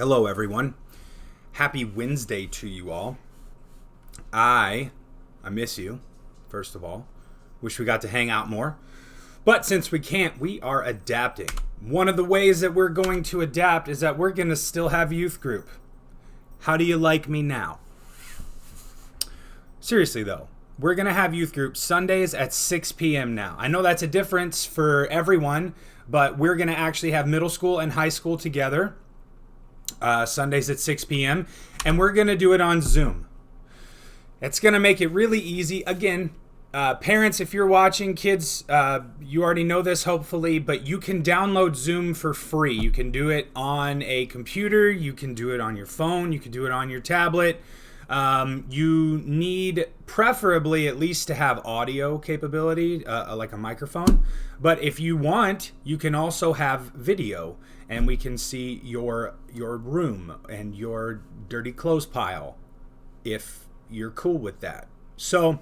Hello, everyone. Happy Wednesday to you all. I miss you, first of all. Wish we got to hang out more. But since we can't, we are adapting. One of the ways that we're going to adapt is that we're going to still have youth group. How do you like me now? Seriously, though, we're going to have youth group Sundays at 6 p.m. now. I know that's a difference for everyone, but we're going to actually have middle school and high school together. Sundays at 6 p.m. and we're going to do it on Zoom. It's going to make it really easy. Again, parents, if you're watching, kids, you already know this hopefully, but you can download Zoom for free. You can do it on a computer. You can do it on your phone. You can do it on your tablet. You need preferably at least to have audio capability, like a microphone. But if you want, you can also have video, and we can see your room and your dirty clothes pile, if you're cool with that. So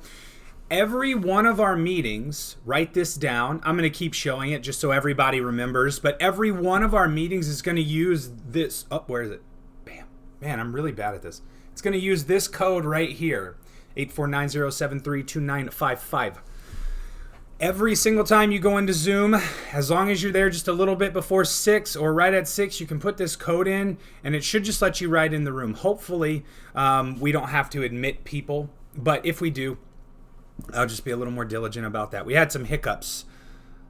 every one of our meetings, write this down. I'm going to keep showing it just so everybody remembers. But every one of our meetings is going to use this. Oh, where is it? Bam. Man, I'm really bad at this. It's going to use this code right here, 84907329955. Every single time you go into Zoom, as long as you're there just a little bit before 6 or right at 6, you can put this code in, and it should just let you right in the room. Hopefully, we don't have to admit people, but if we do, I'll just be a little more diligent about that. We had some hiccups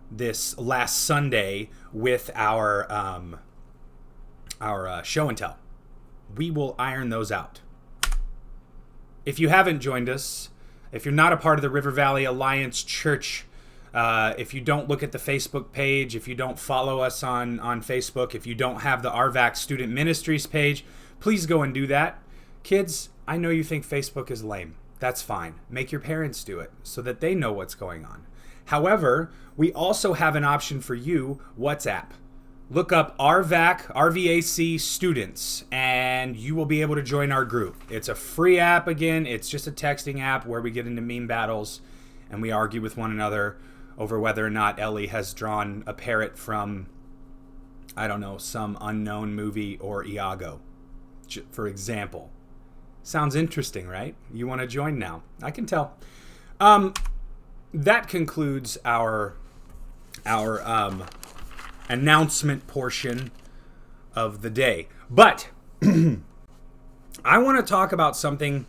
this last Sunday with our show and tell. We will iron those out. If you haven't joined us, if you're not a part of the River Valley Alliance Church, if you don't look at the Facebook page, if you don't follow us on Facebook, if you don't have the RVAC Student Ministries page, please go and do that. Kids, I know you think Facebook is lame. That's fine. Make your parents do it so that they know what's going on. However, we also have an option for you, WhatsApp. Look up RVAC students, and you will be able to join our group. It's a free app again. It's just a texting app where we get into meme battles and we argue with one another over whether or not Ellie has drawn a parrot from, I don't know, some unknown movie or Iago, for example. Sounds interesting, right? You want to join now? I can tell. That concludes our announcement portion of the day. But I want to talk about something.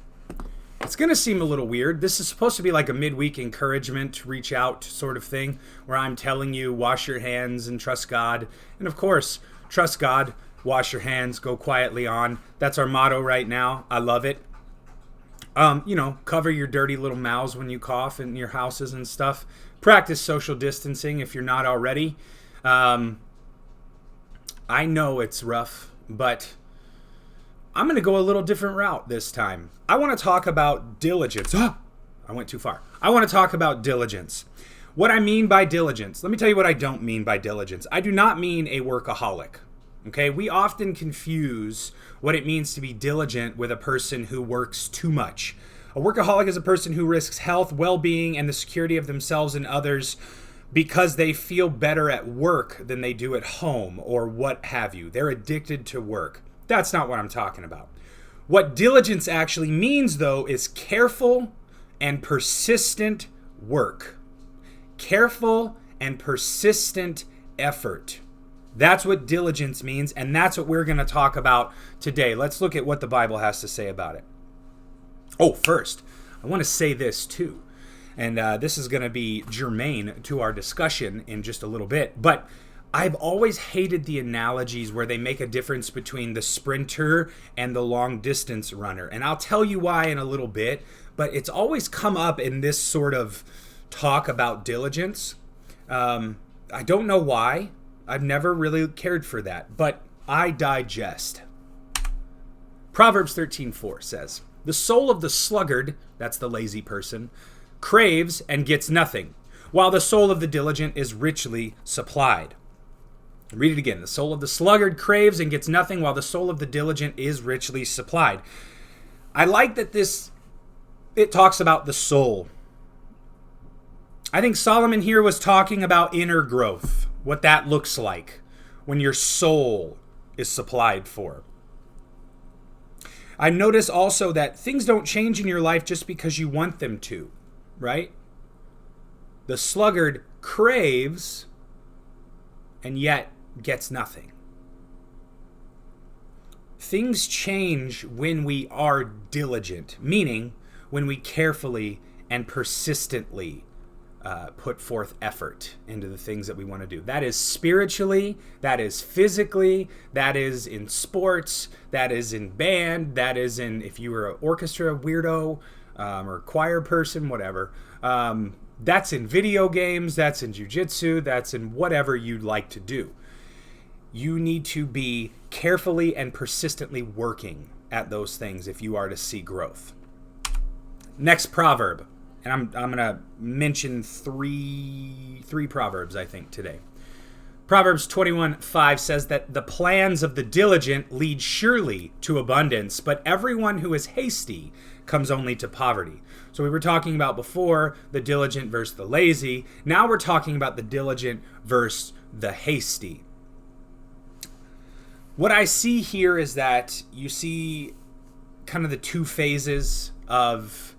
It's going to seem a little weird. This is supposed to be like a midweek encouragement, reach out sort of thing, where I'm telling you, wash your hands and trust God. And of course, trust God, wash your hands, go quietly on. That's our motto right now. I love it. Cover your dirty little mouths when you cough in your houses and stuff. Practice social distancing if you're not already. I know it's rough, but I'm going to go a little different route this time. I want to talk about diligence. I went too far. I want to talk about diligence. What I mean by diligence. Let me tell you what I don't mean by diligence. I do not mean a workaholic. Okay? We often confuse what it means to be diligent with a person who works too much. A workaholic is a person who risks health, well-being, and the security of themselves and others because they feel better at work than they do at home or what have you. They're addicted to work. That's not what I'm talking about. What diligence actually means, though, is careful and persistent work. Careful and persistent effort. That's what diligence means, and that's what we're going to talk about today. Let's look at what the Bible has to say about it. Oh, first, I want to say this too. And this is going to be germane to our discussion in just a little bit. But I've always hated the analogies where they make a difference between the sprinter and the long distance runner. And I'll tell you why in a little bit. But it's always come up in this sort of talk about diligence. I don't know why. I've never really cared for that. But I digest. Proverbs 13:4 says, "The soul of the sluggard," that's the lazy person, "craves and gets nothing, while the soul of the diligent is richly supplied." Read it again. "The soul of the sluggard craves and gets nothing, while the soul of the diligent is richly supplied." I like that it talks about the soul. I think Solomon here was talking about inner growth, what that looks like when your soul is supplied for. I notice also that things don't change in your life just because you want them to, right? The sluggard craves and yet gets nothing. Things change when we are diligent, meaning when we carefully and persistently put forth effort into the things that we want to do. That is spiritually, that is physically, that is in sports, that is in band, that is in, if you were an orchestra weirdo or choir person, whatever. That's in video games, that's in jiu-jitsu, that's in whatever you'd like to do. You need to be carefully and persistently working at those things if you are to see growth. Next proverb. And I'm going to mention three proverbs, I think, today. Proverbs 21:5 says that the plans of the diligent lead surely to abundance, but everyone who is hasty comes only to poverty. So we were talking about before the diligent versus the lazy. Now we're talking about the diligent versus the hasty. What I see here is that you see kind of the two phases of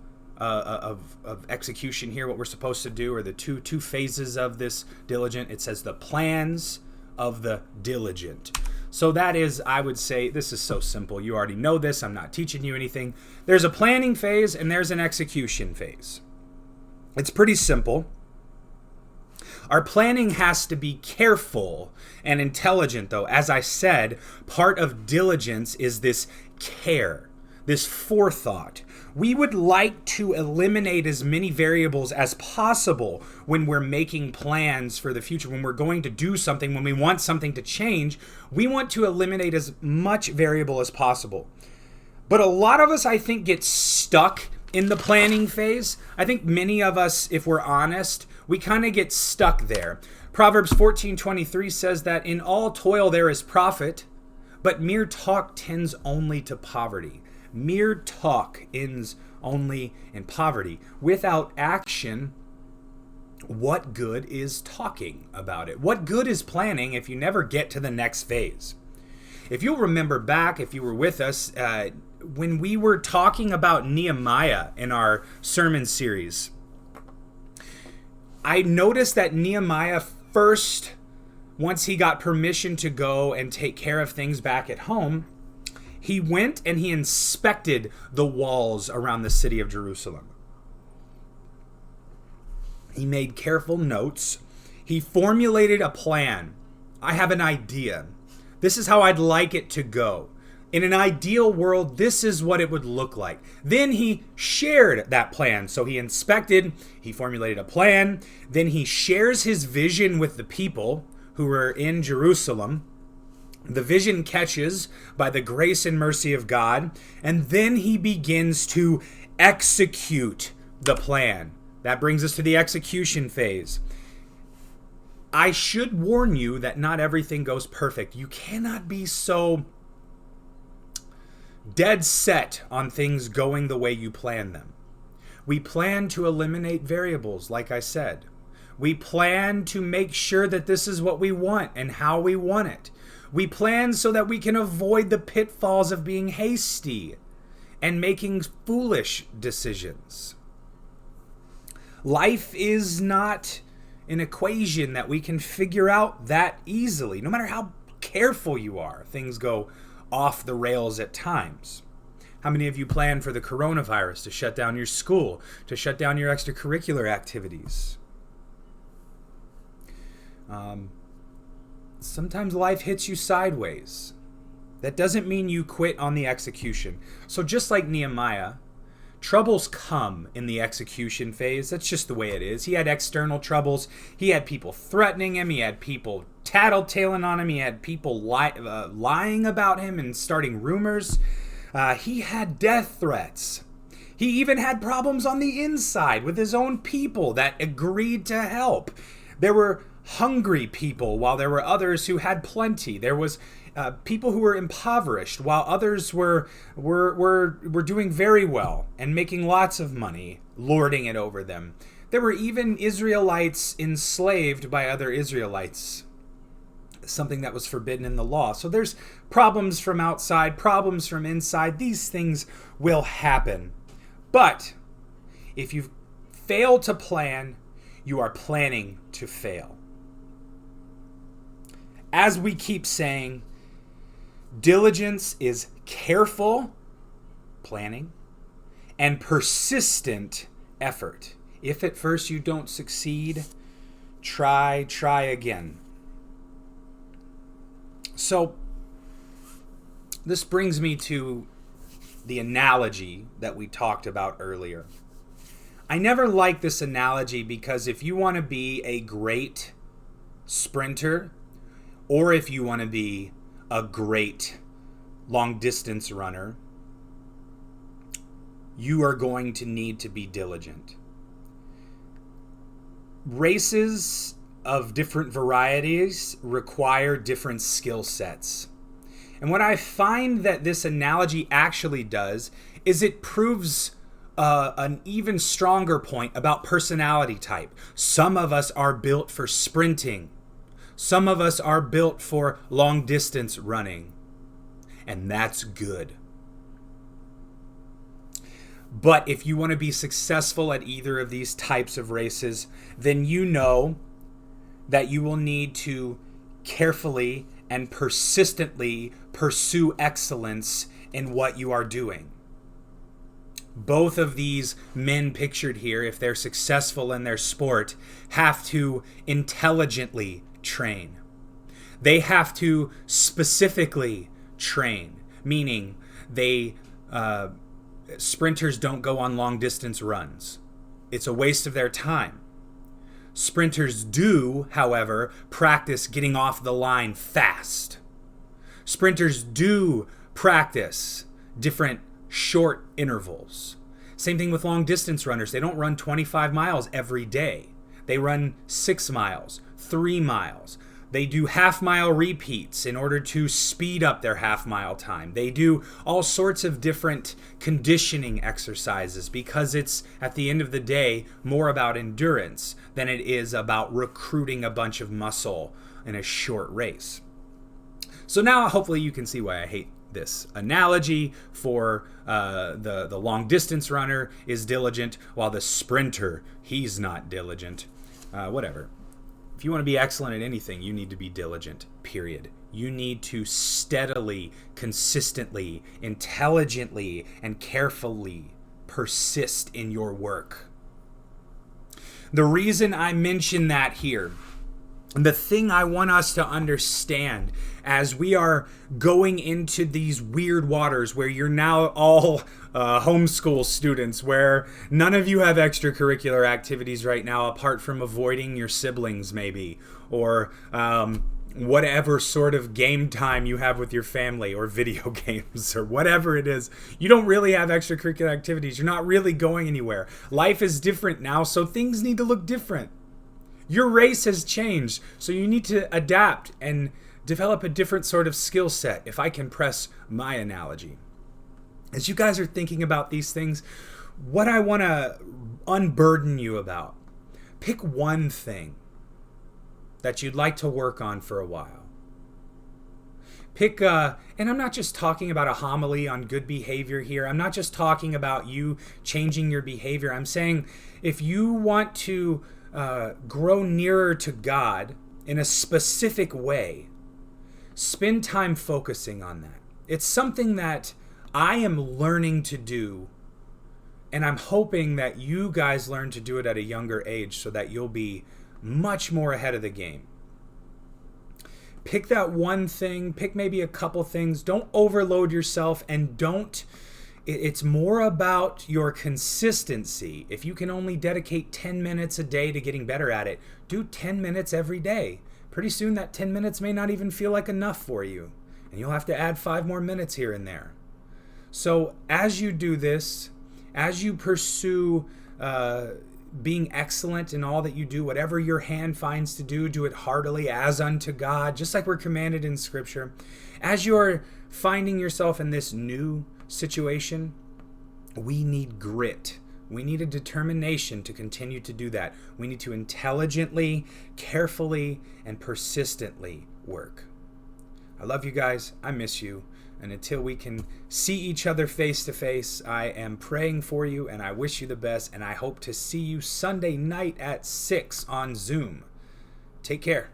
execution here, what we're supposed to do, or the two phases of this diligent. It says the plans of the diligent. So that is, I would say, this is so simple. You already know this. I'm not teaching you anything. There's a planning phase and there's an execution phase. It's pretty simple. Our planning has to be careful and intelligent, though. As I said, part of diligence is this care, this forethought. We would like to eliminate as many variables as possible when we're making plans for the future, when we're going to do something, when we want something to change. We want to eliminate as much variable as possible. But a lot of us, I think, get stuck in the planning phase. I think many of us, if we're honest, we kind of get stuck there. Proverbs 14:23 says that in all toil there is profit, but mere talk tends only to poverty. Mere talk ends only in poverty. Without action, what good is talking about it? What good is planning if you never get to the next phase? If you'll remember back, if you were with us, when we were talking about Nehemiah in our sermon series, I noticed that Nehemiah first, once he got permission to go and take care of things back at home, he went and he inspected the walls around the city of Jerusalem. He made careful notes. He formulated a plan. I have an idea. This is how I'd like it to go. In an ideal world, this is what it would look like. Then he shared that plan. So he inspected, he formulated a plan. Then he shares his vision with the people who were in Jerusalem. The vision catches by the grace and mercy of God, and then he begins to execute the plan. That brings us to the execution phase. I should warn you that not everything goes perfect. You cannot be so dead set on things going the way you plan them. We plan to eliminate variables, like I said. We plan to make sure that this is what we want and how we want it. We plan so that we can avoid the pitfalls of being hasty and making foolish decisions. Life is not an equation that we can figure out that easily. No matter how careful you are, things go off the rails at times. How many of you plan for the coronavirus to shut down your school, to shut down your extracurricular activities? Sometimes life hits you sideways. That doesn't mean you quit on the execution. So just like Nehemiah, troubles come in the execution phase. That's just the way it is. He had external troubles. He had people threatening him. He had people tattletaling on him. He had people lying about him and starting rumors. He had death threats. He even had problems on the inside with his own people that agreed to help. There were hungry people while there were others who had plenty. There was people who were impoverished while others were doing very well and making lots of money, lording it over them. There were even Israelites enslaved by other Israelites. something that was forbidden in the law. So there's problems from outside, problems from inside. These things will happen. But if you fail to plan, you are planning to fail. As we keep saying, diligence is careful planning and persistent effort. If at first you don't succeed, try again. So this brings me to the analogy that we talked about earlier. I never like this analogy because if you want to be a great sprinter, or if you want to be a great long distance runner, you are going to need to be diligent. Races of different varieties require different skill sets. And what I find that this analogy actually does is it proves an even stronger point about personality type. Some of us are built for sprinting. Some of us are built for long distance running. And that's good. But if you want to be successful at either of these types of races, then you know that you will need to carefully and persistently pursue excellence in what you are doing. Both of these men pictured here, if they're successful in their sport, have to intelligently train. They have to specifically train, meaning sprinters don't go on long distance runs. It's a waste of their time. Sprinters do, however, practice getting off the line fast. Sprinters do practice different short intervals. Same thing with long distance runners. They don't run 25 miles every day. They run 6 miles, 3 miles. They do half-mile repeats in order to speed up their half-mile time. They do all sorts of different conditioning exercises because it's, at the end of the day, more about endurance than it is about recruiting a bunch of muscle in a short race. So now, hopefully, you can see why I hate this analogy for the long-distance runner is diligent, while the sprinter, he's not diligent. Whatever. If you want to be excellent at anything, you need to be diligent, period. You need to steadily, consistently, intelligently, and carefully persist in your work. The reason I mention that here, the thing I want us to understand as we are going into these weird waters where you're now all homeschool students, where none of you have extracurricular activities right now apart from avoiding your siblings maybe, or whatever sort of game time you have with your family, or video games, or whatever it is. You don't really have extracurricular activities. You're not really going anywhere. Life is different now, so things need to look different. Your race has changed, so you need to adapt and develop a different sort of skill set, if I can press my analogy. As you guys are thinking about these things, what I want to unburden you about, pick one thing that you'd like to work on for a while. And I'm not just talking about a homily on good behavior here. I'm not just talking about you changing your behavior. I'm saying if you want to grow nearer to God in a specific way, spend time focusing on that. It's something that I am learning to do, and I'm hoping that you guys learn to do it at a younger age so that you'll be much more ahead of the game. Pick that one thing, pick maybe a couple things. Don't overload yourself, and it's more about your consistency. If you can only dedicate 10 minutes a day to getting better at it, do 10 minutes every day. Pretty soon that 10 minutes may not even feel like enough for you, and you'll have to add 5 more minutes here and there. So as you do this, as you pursue being excellent in all that you do, whatever your hand finds to do it heartily as unto God, just like we're commanded in Scripture. As you're finding yourself in this new situation, we need grit. We need a determination to continue to do that. We need to intelligently, carefully, and persistently work. I love you guys. I miss you. And until we can see each other face to face, I am praying for you and I wish you the best. And I hope to see you Sunday night at 6 on Zoom. Take care.